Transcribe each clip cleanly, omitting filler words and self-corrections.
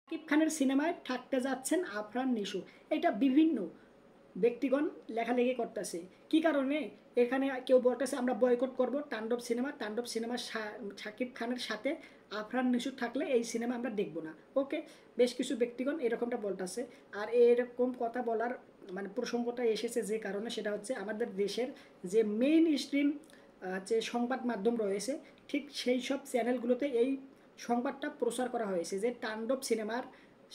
শাকিব খানের সিনেমায় থাকতে যাচ্ছেন আফরান নিশো। এটা বিভিন্ন ব্যক্তিগণ লেখালেখি করতেছে। কি কারণে? এখানে কেউ বলতেছে আমরা বয়কট করব তাণ্ডব সিনেমা, তাণ্ডব সিনেমা শাকিব খানের সাথে আফরান নিশো থাকলে এই সিনেমা আমরা দেখব না। ওকে, বেশ কিছু ব্যক্তিগণ এরকমটা বলতেছে। আর এরকম কথা বলার প্রসঙ্গটা এসেছে যে কারণে, সেটা হচ্ছে আমাদের দেশের যে মেইন স্ট্রিম যে সংবাদ মাধ্যম রয়েছে, ঠিক সেই সব চ্যানেলগুলোতে এই সংবাদটা প্রচার করা হয়েছে যে তাণ্ডব সিনেমার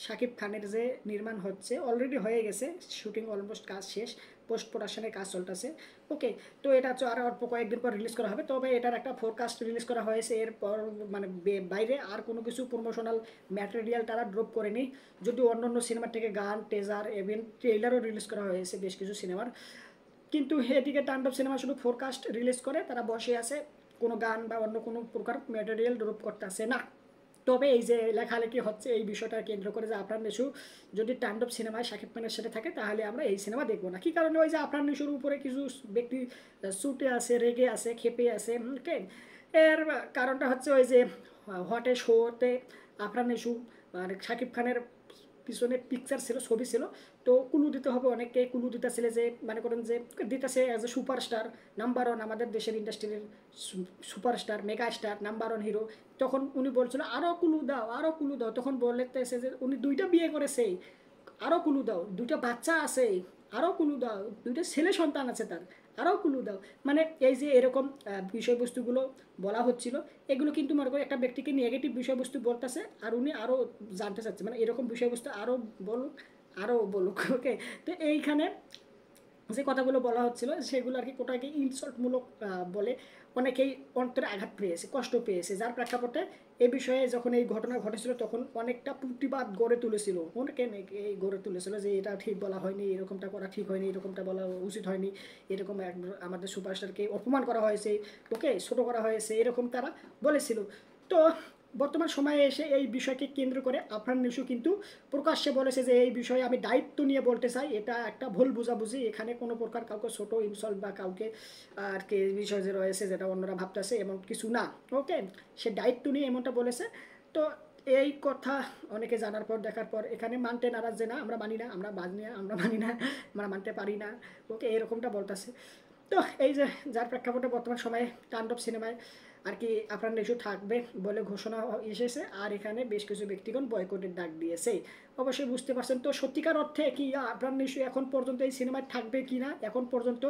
শাকিব খানের যে নির্মাণ হচ্ছে, অলরেডি হয়ে গেছে, শুটিং অলমোস্ট কাজ শেষ, পোস্ট প্রোডাকশনের কাজ চলতেছে। ওকে, তো এটা হচ্ছে আর অল্প কয়েকদিন পর রিলিজ করা হবে। তবে এটার একটা ফোরকাস্ট রিলিজ করা হয়েছে, এরপর বাইরে আর কোনো কিছু প্রমোশনাল ম্যাটেরিয়াল তারা ড্রপ করেনি। যদি অন্য অন্য সিনেমার থেকে গান, টেজার, ইভেন ট্রেলারও রিলিজ করা হয়েছে বেশ কিছু সিনেমার, কিন্তু এদিকে তাণ্ডব সিনেমা শুধু ফোরকাস্ট রিলিজ করে তারা বসে আছে, কোনো গান বা অন্য কোনো প্রকার ম্যাটেরিয়াল ড্রপ করতেছে না। তবে এই যে লেখালেখি হচ্ছে এই বিষয়টা কেন্দ্র করে যে আফরান নিশু যদি তাণ্ডব সিনেমায় শাকিব খানের সাথে থাকে তাহলে আমরা এই সিনেমা দেখবো না। কি কারণে? ওই যে আফরান নিশুর উপরে কিছু ব্যক্তি ছুটে আছে, রেগে আছে, খেপে আছে। ওকে, এর কারণটা হচ্ছে ওই যে হটে শোতে আফরান নিশু আর শাকিব খানের পিছনে পিকচার ছিল, ছবি ছিল। তো কুলু দিতে হবে, অনেকে কুলু দিতেছিলে যে মনে করেন যে দিতেছে as a superstar, number one, আমাদের দেশের ইন্ডাস্ট্রির superstar, mega star, number one hero. তখন উনি বলছিল আরও কুলু দাও, আরও কুলু দাও। তখন বলতেছে যে উনি দুইটা বিয়ে করেছে, আরও কুলু দাও, দুইটা বাচ্চা আছে, আরও কুলু দাও, দুইটা ছেলে সন্তান আছে তার, আরও কুলু দাও। মানে এই যে এরকম বিষয়বস্তুগুলো বলা হচ্ছিল, এগুলো কিন্তু মনে করি একটা ব্যক্তিকে নেগেটিভ বিষয়বস্তু বলতেছে আর উনি আরও জানতে চাচ্ছে, মানে এরকম বিষয়বস্তু আরও বলুক, আরও বলুক। ওকে, তো এইখানে যে কথাগুলো বলা হচ্ছিল সেগুলো আর কি কোটাকে ইনসাল্টমূলক বলে অনেকেই অন্তরে আঘাত পেয়েছে, কষ্ট পেয়েছে, যার প্রেক্ষাপটে এই বিষয়ে যখন এই ঘটনা ঘটেছিল তখন অনেকটা প্রতিবাদ গড়ে তুলেছিল, অনেকে এই গড়ে তুলেছিল যে এটা ঠিক বলা হয়নি, এরকমটা করা ঠিক হয়নি, এরকমটা বলা উচিত হয়নি, এরকম আমাদের সুপারস্টারকে অপমান করা হয়েছে, ওকে ছোটো করা হয়েছে, এরকম তারা বলেছিল। তো বর্তমান সময়ে এসে এই বিষয়কে কেন্দ্র করে আফরান নিশু কিন্তু প্রকাশ্যে বলেছে যে এই বিষয়ে আমি দায়িত্ব নিয়ে বলতে চাই, এটা একটা ভুল বোঝাবুঝি, এখানে কোনো প্রকার কাউকে ছোট ইনসল্ট বা কাউকে আর কি বিষয় যে রয়েছে যেটা অন্যরা ভাবতেছে এমন কিছু না। ওকে, সে দায়িত্ব নিয়ে এমনটা বলেছে। তো এই কথা অনেকে জানার পর দেখার পর এখানে মানতে নারাজ যে না আমরা মানি না, আমরা মানি না, আমরা মানি না, আমরা মানতে পারি না। ওকে, এরকমটা বলতেছে। তো এই যে যার প্রেক্ষাপটে বর্তমান সময়ে তাণ্ডব সিনেমায় আর কি আফরান নিশো থাকবে বলে ঘোষণা এসেছে, আর এখানে বেশ কিছু ব্যক্তিগণ বয়কটের ডাক দিয়েছে। অবশ্যই বুঝতে পারছেন তো সত্যিকার অর্থে কি আফরান নিশো এখন পর্যন্ত এই সিনেমায় থাকবে কি না। এখন পর্যন্ত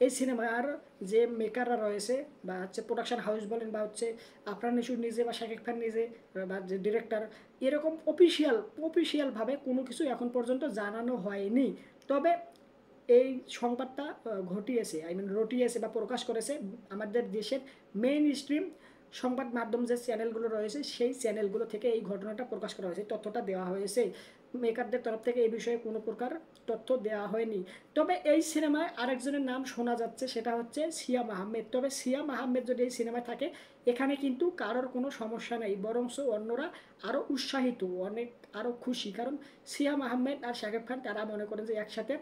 এই সিনেমার যে মেকাররা রয়েছে বা হচ্ছে প্রোডাকশন হাউস বলেন বা হচ্ছে আফরান নিশো নিজে বা শাকিব খান নিজে বা যে ডিরেক্টর, এরকম অফিসিয়ালভাবে কোনো কিছু এখন পর্যন্ত জানানো হয়নি। তবে এই সংবাদটা ঘটিয়েছে, রটিয়েছে বা প্রকাশ করেছে আমাদের দেশের মেইন স্ট্রিম সংবাদ মাধ্যম যে চ্যানেলগুলো রয়েছে সেই চ্যানেলগুলো থেকে এই ঘটনাটা প্রকাশ করা হয়েছে, তথ্যটা দেওয়া হয়েছে। মেকারদের তরফ থেকে এই বিষয়ে কোনো প্রকার তথ্য দেওয়া হয়নি। তবে এই সিনেমায় আরেকজনের নাম শোনা যাচ্ছে, সেটা হচ্ছে সিয়াম আহমেদ। তবে সিয়াম আহমেদ যদি এই সিনেমায় থাকে এখানে কিন্তু কারোর কোনো সমস্যা নেই, বরঞ্চ অন্যরা আরও উৎসাহিত, অনেক আরও খুশি। কারণ সিয়াম আহমেদ আর শাকিব খান তারা মনে করেন যে একসাথে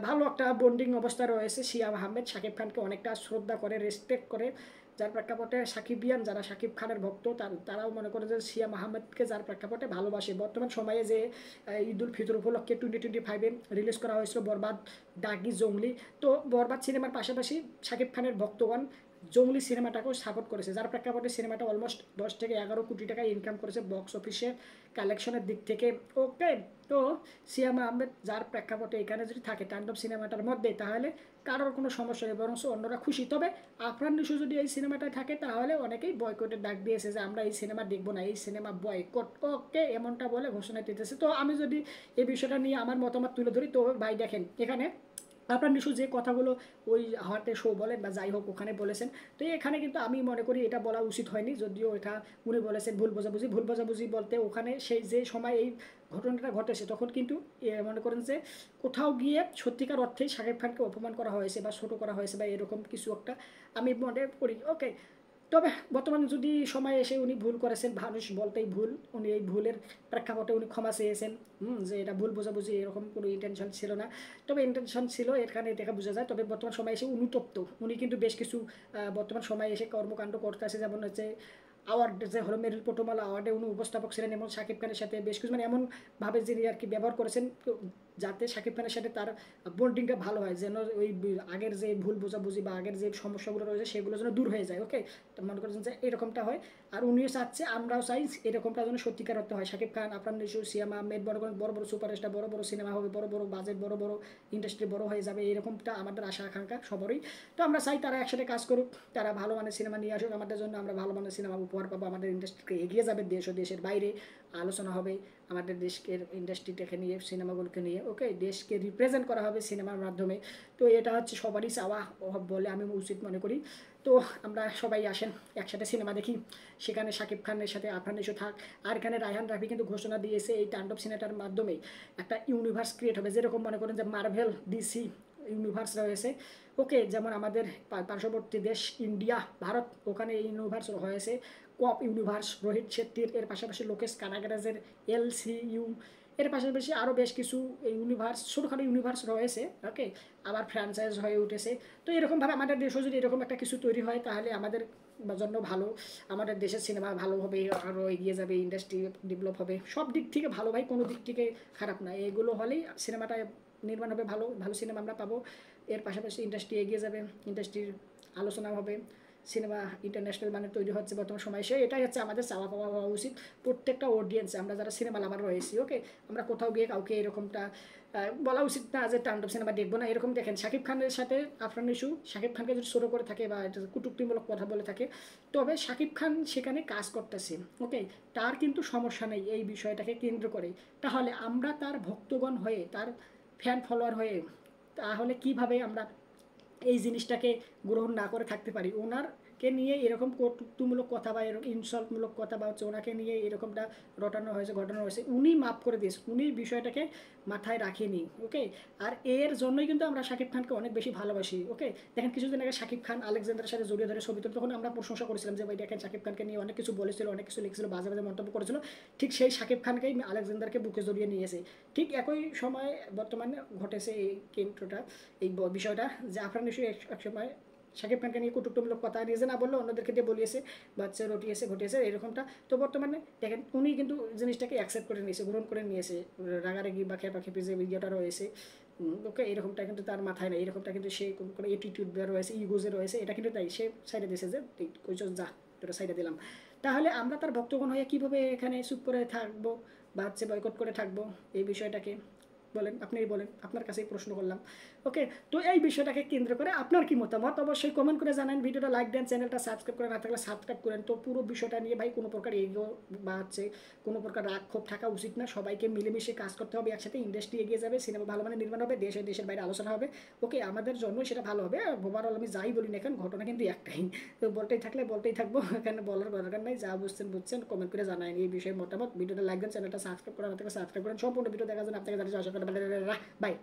ভালো একটা বন্ডিং অবস্থা রয়েছে। সিয়াম আহমেদ শাকিব খানকে অনেকটা শ্রদ্ধা করে, রেসপেক্ট করে, যার প্রেক্ষাপটে সাকিবিয়ান যারা শাকিব খানের ভক্ত তারাও মনে করে যে সিয়াম আহমেদকে যার প্রেক্ষাপটে ভালোবাসে। বর্তমান সময়ে যে ঈদ উল ফিতর উপলক্ষে 2025-এ রিলিজ করা হয়েছিল বরবাদ দাগি জঙ্গলি, তো বরবাদ সিনেমার পাশাপাশি শাকিব খানের ভক্তগণ জঙ্গলি সিনেমাটাকেও সাপোর্ট করেছে, যার প্রেক্ষাপটে সিনেমাটা অলমোস্ট 10 থেকে 11 কোটি টাকা ইনকাম করেছে বক্স অফিসে কালেকশনের দিক থেকে। ওকে, তো সিয়াম আহমেদ যার প্রেক্ষাপটে এখানে যদি থাকে তাণ্ডব সিনেমাটার মধ্যে তাহলে কারোর কোনো সমস্যা নেই, বরং অন্যরা খুশি। তবে আফরান নিশো যদি এই সিনেমাটায় থাকে তাহলে অনেকেই বয়কটের ডাক দিয়েছে যে আমরা এই সিনেমা দেখবো না, এই সিনেমা বয়কট। ওকে, এমনটা বলে ঘোষণা দিতেছে। তো আমি যদি এই বিষয়টা নিয়ে আমার মতামত তুলে ধরি, তো ভাই দেখেন এখানে আপনার নিশু যে কথাগুলো ওই হার্টে শো বলেন বা যাই হোক ওখানে বলেছেন, তো এখানে কিন্তু আমি মনে করি এটা বলা উচিত হয়নি, যদিও এটা উনি বলেছেন ভুল বোঝাবুঝি। ভুল বোঝাবুঝি বলতে ওখানে সেই যে সময় এই ঘটনাটা ঘটেছে তখন কিন্তু মনে করেন যে কোথাও গিয়ে সত্যিকার অর্থেই শাকিব খানকে অপমান করা হয়েছে বা ছোটো করা হয়েছে বা এরকম কিছু একটা আমি মনে করি। ওকে, তবে বর্তমানে যদি সময় এসে উনি ভুল করেছেন, মানুষ বলতেই ভুল, উনি এই ভুলের প্রেক্ষাপটে উনি ক্ষমা চেয়েছেন, যে এটা ভুল বোঝাবুঝি, এরকম কোনো ইন্টেনশন ছিল না। তবে ইন্টেনশন ছিল এখানে দেখা বোঝা যায়। তবে বর্তমান সময়ে এসে অনুতপ্ত, উনি কিন্তু বেশ কিছু বর্তমান সময়ে এসে কর্মকাণ্ড করতে আসে, যেমন হচ্ছে অ্যাওয়ার্ড যে হলো মেরিল পটোমাল অ্যাওয়ার্ডে উনি উপস্থাপক ছিলেন এবং শাকিব খানের সাথে বেশ কিছু মানে এমনভাবে যিনি আর কি ব্যবহার করেছেন যাতে শাকিব খানের সাথে তার বন্ডিংটা ভালো হয়, যেন ওই আগের যে ভুল বোঝাবুঝি বা আগের যে সমস্যাগুলো রয়েছে সেগুলো যেন দূর হয়ে যায়। ওকে, তো মনে করছেন যে এরকমটা হয়, আর উনিও চাচ্ছে, আমরাও চাই এরকমটা যেন সত্যিকার অর্থে হয়। শাকিব খান, আফরান নিশু, সিয়াম আহমেদ, বড় বড় বড় সুপারস্টার, বড় বড় সিনেমা হবে, বড় বড় বাজেট, বড় বড় ইন্ডাস্ট্রি বড় হয়ে যাবে, এরকমটা আমাদের আশা আকাঙ্ক্ষা সবারই। তো আমরা চাই তারা একসাথে কাজ করুক, তারা ভালো মানের সিনেমা নিয়ে আসুক আমাদের জন্য, আমরা ভালো মানের সিনেমা উপহার পাবো, আমাদের ইন্ডাস্ট্রিকে এগিয়ে যাবে, দেশ ও দেশের বাইরে আলোচনা হবে আমাদের দেশকে ইন্ডাস্ট্রিটাকে নিয়ে, সিনেমাগুলোকে নিয়ে। ওকে, দেশকে রিপ্রেজেন্ট করা হবে সিনেমার মাধ্যমে। তো এটা হচ্ছে সবারই চাওয়া বলে আমি উচিত মনে করি। তো আমরা সবাই আসেন একসাথে সিনেমা দেখি, সেখানে শাকিব খানের সাথে আফরান নিশো থাক। আর এখানে রায়হান রাফি কিন্তু ঘোষণা দিয়েছে এই তাণ্ডব সিনেমাটার মাধ্যমে একটা ইউনিভার্স ক্রিয়েট হবে, যেরকম মনে করেন যে মার্ভেল ডিসি ইউনিভার্স রয়েছে। ওকে, যেমন আমাদের পার্শ্ববর্তী দেশ ইন্ডিয়া, ভারত, ওখানে ইউনিভার্স হয়েছে কপ ইউনিভার্স রোহিত শেট্টির, এর পাশাপাশি লোকেশ কানাগরাজের LCU, এর পাশাপাশি আরও বেশ কিছু ইউনিভার্স, ছোটোখাটো ইউনিভার্স রয়েছে। ওকে, আবার ফ্র্যাঞ্চাইজ হয়ে উঠেছে। তো এরকমভাবে আমাদের দেশও যদি এরকম একটা কিছু তৈরি হয় তাহলে আমাদের জন্য ভালো, আমাদের দেশের সিনেমা ভালো হবে, আরও এগিয়ে যাবে, ইন্ডাস্ট্রি ডেভেলপ হবে, সব দিক থেকে ভালো ভাই, কোনো দিক থেকে খারাপ না। এগুলো হলেই সিনেমাটা নির্মাণ হবে, ভালো ভালো সিনেমা আমরা পাবো। এর পাশাপাশি ইন্ডাস্ট্রি এগিয়ে যাবে, ইন্ডাস্ট্রির আলোচনা হবে, সিনেমা ইন্টারন্যাশনাল মানে তৈরি হচ্ছে বর্তমান সময়, সে এটাই হচ্ছে আমাদের চাওয়া পাওয়া হওয়া উচিত প্রত্যেকটা অডিয়েন্সে, আমরা যারা সিনেমা লাভার রয়েছি। ওকে, আমরা কোথাও গিয়ে কাউকে এরকমটা বলা উচিত না যে তাণ্ডব সিনেমা দেখবো না। এরকম দেখেন শাকিব খানের সাথে আফরান নিশু শাকিব খানকে যদি ছোটো করে থাকে বা কটূক্তিমূলক কথা বলে থাকে, তবে শাকিব খান সেখানে কাজ করতেছে। ওকে, তার কিন্তু সমস্যা নেই এই বিষয়টাকে কেন্দ্র করে। তাহলে আমরা তার ভক্তগণ হয়ে, তার ফ্যান ফলোয়ার হয়ে, তাহলে কিভাবে আমরা এই জিনিসটাকে গ্রহণ না করে থাকতে পারি? ওনারকে নিয়ে এরকম কটূক্তিমূলক কথা বা এরকম ইনসাল্টমূলক কথা বা হচ্ছে ওনাকে নিয়ে এরকমটা রটানো হয়েছে, ঘটানো হয়েছে, উনি মাফ করে দিয়েছে, উনি বিষয়টাকে মাথায় রাখেনি। ওকে, আর এর জন্যই কিন্তু আমরা শাকিব খানকে অনেক বেশি ভালোবাসি। ওকে, দেখেন কিছুদিন আগে শাকিব খান আলেকজান্ডারের সাথে জড়িয়ে ধরে ছবি তুলে, তখন আমরা প্রশংসা করেছিলাম যে ভাই দেখেন শাকিব খানকে নিয়ে অনেক কিছু বলেছিল, অনেক কিছু লিখেছিল, বাজে বাজে মন্তব্য করেছিল। ঠিক সেই শাকিব খানকেই আলেকজান্ডারকে বুকে জড়িয়ে নিয়েছে। ঠিক একই সময় বর্তমানে ঘটেছে এই কেন্দ্রটা, এই বিষয়টা, যে আফরান নিশো একসময় শাকিব খানকে নিয়ে কটূক্তিমূলক কথা নিজে না বললেও অন্যদেরকে দিয়ে বলিয়েছে, বাচ্চা রটিয়েছে, ঘটিয়েছে এরকমটা। তো বর্তমানে দেখেন উনি কিন্তু জিনিসটাকে অ্যাকসেপ্ট করে নিয়েছে, গ্রহণ করে নিয়েছে, রাগারাগি বা খেপাখেপি যে ভিডিওটা রয়েছে। ওকে, এরকমটা কিন্তু তার মাথায় নেই, এরকমটা কিন্তু সে কোনো অ্যাটিটিউড রয়েছে, ইগোজে রয়েছে, এটা কিন্তু তাই সে সাইডে দিয়েছে যে কইছ যা তোটা সাইডে দিলাম। তাহলে আমরা তার ভক্তগণ হয়ে কীভাবে এখানে চুপ করে থাকবো বা হচ্ছে বয়কট করে থাকবো এই বিষয়টাকে? বলেন, আপনিই বলেন, আপনার কাছেই প্রশ্ন করলাম। ওকে, তো এই বিষয়টাকে কেন্দ্র করে আপনার কি মতামত অবশ্যই কমেন্ট করে জানান, ভিডিওটা লাইক দেন, চ্যানেলটা সাবস্ক্রাইব করে না থাকলে সাবস্ক্রাইব করেন। তো পুরো বিষয়টা নিয়ে ভাই কোনো প্রকার এগো বা হচ্ছে কোনো প্রকার রাগ ক্ষোভ থাকা উচিত না, সবাইকে মিলেমিশে কাজ করতে হবে, একসাথে ইন্ডাস্ট্রি এগিয়ে যাবে, সিনেমা ভালো মানে নির্মাণ হবে, দেশে দেশের বাইরে আলোচনা হবে। ওকে, আমাদের জন্য সেটা ভালো হবে। ওভারঅল আমি যাই বলি না এখন, ঘটনা কিন্তু একটাই। তো বলতেই থাকলে বলতেই থাকবো, এখানে বলার দরকার নাই, যা বুঝছেন বুঝছেন, কমেন্ট করে জানান এই বিষয়ে মতামত। ভিডিওটা লাইক দেন, চ্যানেলটা সাবস্ক্রাইব করে না থাকলে সাবস্ক্রাইব করেন। সম্পূর্ণ ভিডিও দেখার জন্য আপনাকে জানাচ্ছি অসংখ্য ধন্যবাদ। বাই।